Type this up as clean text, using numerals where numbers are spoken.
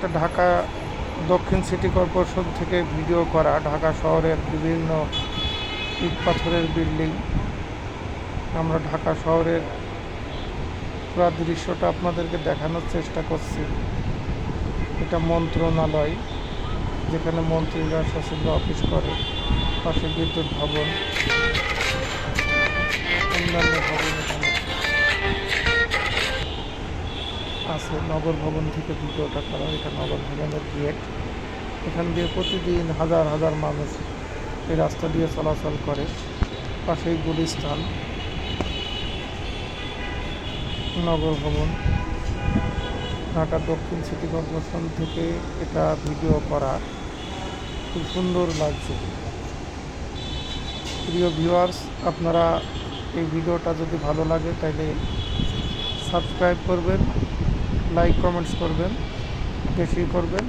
একটা ঢাকা দক্ষিণ city corporation থেকে ভিডিও করা ঢাকা শহরের বিভিন্ন ইট পাথরের বিল্ডিং। আমরা ঢাকা শহরের পুরো দৃশ্যটা আপনাদেরকে দেখানোর চেষ্টা করছি। এটা মন্ত্রণালয়, যেখানে মন্ত্রীরা সচিবরা অফিস করে। পাশে বিদ্যুৎ ভবন, অন্যান্য ভবন এখানে আছে। নগর ভবন থেকে ভিডিওটা করা। এটা নগর ভবনের গেট। এখান দিয়ে প্রতিদিন হাজার হাজার মানুষ এই রাস্তা দিয়ে চলাচল করে। পাশেই গুলিস্তান নগর ভবন। ঢাকা দক্ষিণ সিটি কর্পোরেশন থেকে এটা ভিডিও করা, খুব সুন্দর লাগছে। প্রিয় ভিউয়ার্স, আপনারা এই ভিডিওটা যদি ভালো লাগে তাহলে সাবস্ক্রাইব করবেন, লাইক কমেন্টস করবেন, বেশি করবেন।